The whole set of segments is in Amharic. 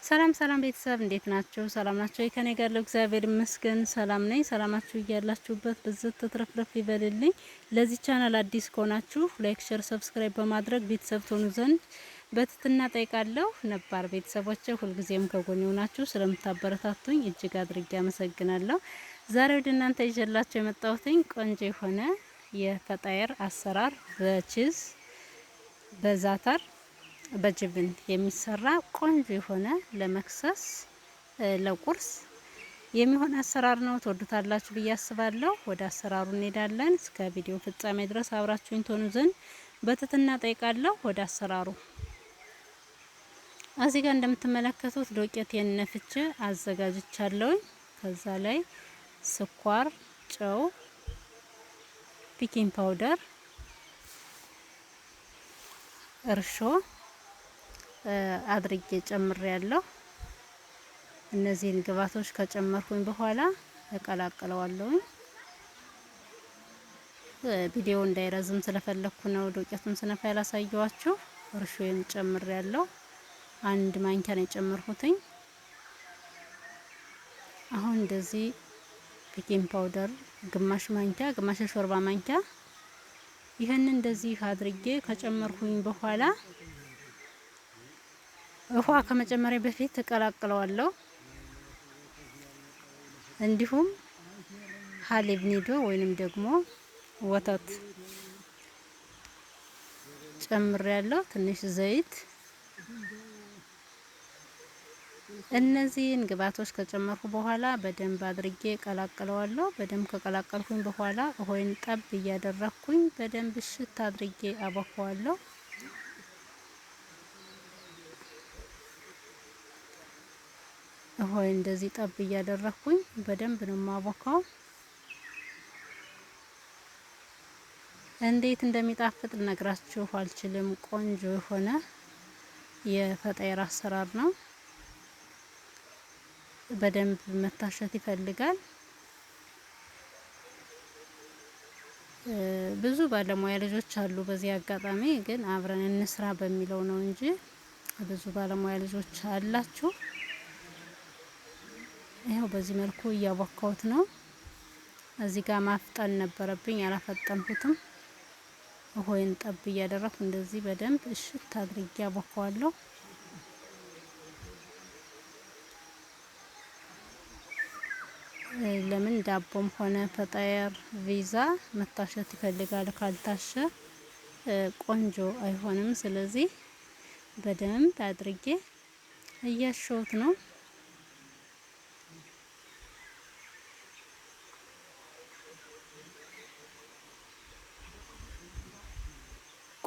ሰላም ሰላም ቤተሰብ እንዴት ናችሁ? ሰላም ናችሁ? ከኔ ጋር እግዚአብሔር ይመስገን ሰላም ነኝ። ሰላማችሁ እያላችሁበት ብዝት ተትረፍረፍ ይበልልኝ። ለዚህ ቻናል አዲስ ከሆናችሁ ላይክ፣ ሼር፣ ሰብስክራይብ በማድረግ ቤተሰብ ትሆኑ ዘንድ በትህትና ጠይቃለሁ። ነባር ቤተሰቦቼ ሁልጊዜም ከጎኔ ሆናችሁ ስለምታበረታቱኝ እጅግ አድርጌ አመሰግናለሁ። ዛሬ ወደ እናንተ ይዤላችሁ የመጣሁትኝ ቆንጆ የሆነ የፈጣየር አሰራር በቺዝ በዛተር በጅብን የሚሰራ ቆንጆ የሆነ ለመክሰስ ለቁርስ የሚሆን አሰራር ነው። ትወዱታላችሁ ብዬ አስባለሁ። ወደ አሰራሩ እንሄዳለን። እስከ ቪዲዮ ፍጻሜ ድረስ አብራችሁኝ ትሆኑ ዘንድ በትህትና ጠይቃለሁ። ወደ አሰራሩ እዚህ ጋር እንደምትመለከቱት ዶቄቴን ነፍቼ አዘጋጅቻለሁ። ከዛ ላይ ስኳር፣ ጨው፣ ቤኪንግ ፓውደር፣ እርሾ አድርጌ ጨምሬ ያለው። እነዚህን ግብአቶች ከጨመርኩኝ በኋላ እቀላቅለዋለሁ። ቪዲዮ እንዳይረዝም ስለፈለኩ ነው ዶቄቱን ስነፋ ያላሳየዋችሁ። እርሾን ጨምሬ ያለው አንድ ማንኪያ ነው የጨመርኩትኝ። አሁን እንደዚህ ቤኪንግ ፓውደር ግማሽ ማንኪያ፣ ግማሽ ሾርባ ማንኪያ ይሄንን እንደዚህ አድርጌ ከጨመርኩኝ በኋላ ውሃ ከመጨመሪያ በፊት እቀላቅለዋለሁ። እንዲሁም ሀሊብ ኒዶ ወይንም ደግሞ ወተት ጨምሬያለሁ፣ ትንሽ ዘይት። እነዚህን ግብአቶች ከጨመርኩ በኋላ በደንብ አድርጌ እቀላቅለዋለሁ። በደንብ ከቀላቀልኩኝ በኋላ ውሃዬን ጠብ እያደረኩኝ በደንብ እሽት አድርጌ አቦካዋለሁ። ውሃዬን እንደዚህ ጠብ እያደረኩኝ በደንብ ነው ማቦካው። እንዴት እንደሚጣፍጥ ልነግራችሁ አልችልም። ቆንጆ የሆነ የፈጣየር አሰራር ነው። በደንብ መታሸት ይፈልጋል። ብዙ ባለሙያ ልጆች አሉ። በዚህ አጋጣሚ ግን አብረን እንስራ በሚለው ነው እንጂ ብዙ ባለሙያ ልጆች አላችሁ። ይሄው በዚህ መልኩ እያቦካሁት ነው። እዚህ ጋር ማፍጠን ነበረብኝ፣ አላፈጠንኩትም። ውሃዬን ጠብ እያደረኩ እንደዚህ በደንብ እሽት አድርጌ አቦካዋለሁ። ለምን ዳቦም ሆነ ፈጣየር ቪዛ መታሸት ይፈልጋል። ካልታሸ ቆንጆ አይሆንም። ስለዚህ በደንብ አድርጌ እያሸሁት ነው።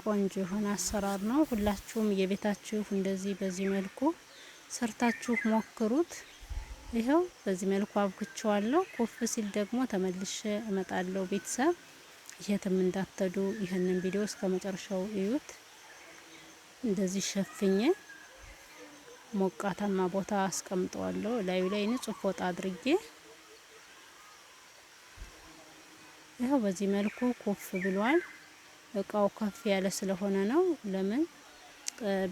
ቆንጆ የሆነ አሰራር ነው። ሁላችሁም የቤታችሁ እንደዚህ በዚህ መልኩ ሰርታችሁ ሞክሩት። ይሄው በዚህ መልኩ አብኩቸዋለሁ። ኮፍ ሲል ደግሞ ተመልሼ እመጣለሁ። ቤተሰብ የትም እንዳትሄዱ፣ ይህንን ቪዲዮ እስከ መጨረሻው እዩት። እንደዚህ ሸፍኜ ሞቃታማ ቦታ አስቀምጠዋለሁ። ላዩ ላይ ንጹህ ፎጣ አድርጌ ይሄው በዚህ መልኩ ኮፍ ብሏል። እቃው ከፍ ያለ ስለሆነ ነው። ለምን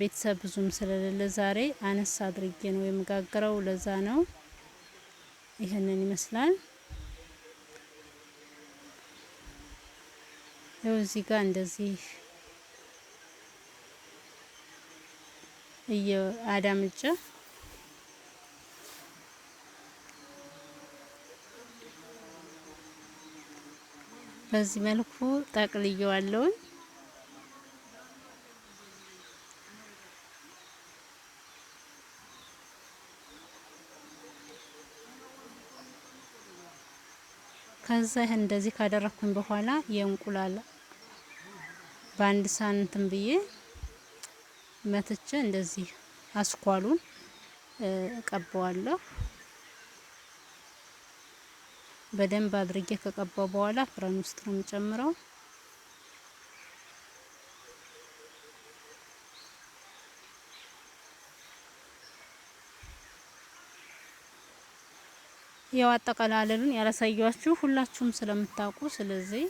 ቤተሰብ ብዙም ስለሌለ ዛሬ አነስ አድርጌ ነው የምጋግረው። ለዛ ነው። ይሄንን ይመስላል። ይኸው እዚህ ጋር እንደዚህ አዳምጬ በዚህ መልኩ ጠቅልየዋለሁ። ከዛ ይሄን እንደዚህ ካደረኩኝ በኋላ የእንቁላል በአንድ ሳንቲም ብዬ መትቼ እንደዚህ አስኳሉን እቀባዋለሁ። በደንብ አድርጌ ከቀባው በኋላ ፍረን ውስጥ ነው የምጨምረው። ያው አጠቃላለሉን ያላሳያችሁ ሁላችሁም ስለምታውቁ ስለዚህ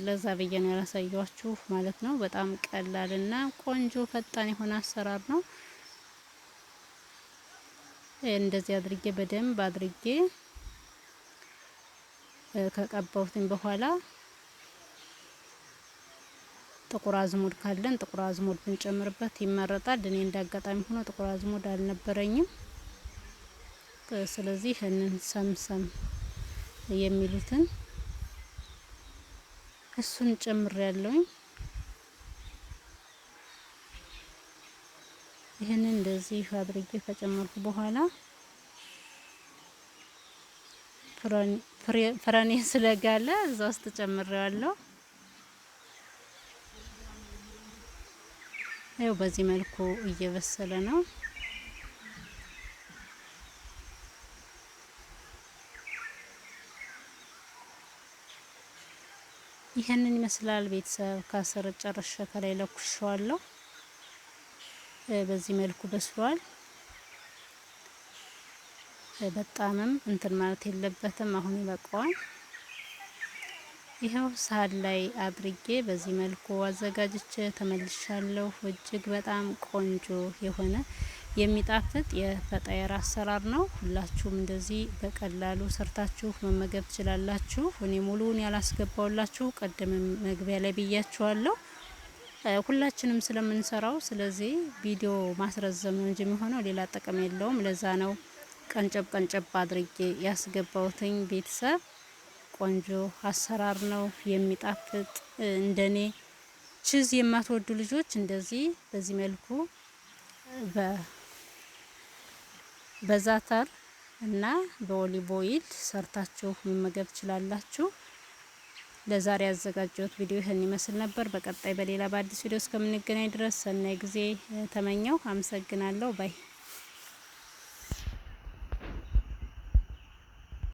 ለዛ ብዬ ነው ያላሳያችሁ ማለት ነው። በጣም ቀላልና ቆንጆ ፈጣን የሆነ አሰራር ነው። እንደዚህ አድርጌ በደንብ አድርጌ ከቀባሁትኝ በኋላ ጥቁር አዝሙድ ካለን ጥቁር አዝሙድ ብንጨምርበት ይመረጣል። እኔ እንዳጋጣሚ ሆኖ ጥቁር አዝሙድ አልነበረኝም። ስለዚህ ይህንን ሰምሰም የሚሉትን እሱን ጨምሬያለሁኝ። ይህንን እንደዚህ አድርጌ ከጨመርኩ በኋላ ፍረኔ ስለጋለ እዛ ውስጥ ጨምሬዋለሁ። ይኸው በዚህ መልኩ እየበሰለ ነው። ይህንን ይመስላል ቤተሰብ። ከስር ጨርሼ ከላይ ለኩሼዋለሁ። በዚህ መልኩ በስሏል። በጣምም እንትን ማለት የለበትም። አሁን ይበቃዋል። ይኸው ሳህን ላይ አድርጌ በዚህ መልኩ አዘጋጅቼ ተመልሻለሁ። እጅግ በጣም ቆንጆ የሆነ የሚጣፍጥ የፈጣየር አሰራር ነው። ሁላችሁም እንደዚህ በቀላሉ ሰርታችሁ መመገብ ትችላላችሁ። እኔ ሙሉውን ያላስገባውላችሁ ቀደም መግቢያ ላይ ብያችኋለሁ። ሁላችንም ስለምንሰራው ስለዚህ ቪዲዮ ማስረዘም ነው እንጂ የሚሆነው ሌላ ጥቅም የለውም። ለዛ ነው ቀንጨብ ቀንጨብ አድርጌ ያስገባውትኝ። ቤተሰብ ቆንጆ አሰራር ነው የሚጣፍጥ። እንደኔ ቺዝ የማትወዱ ልጆች እንደዚህ በዚህ መልኩ በዛተር እና በኦሊቭ ኦይል ሰርታችሁ መመገብ ትችላላችሁ። ለዛሬ ያዘጋጀሁት ቪዲዮ ይህን ይመስል ነበር። በቀጣይ በሌላ በአዲስ ቪዲዮ እስከምንገናኝ ድረስ ሰናይ ጊዜ ተመኘው። አመሰግናለሁ ባይ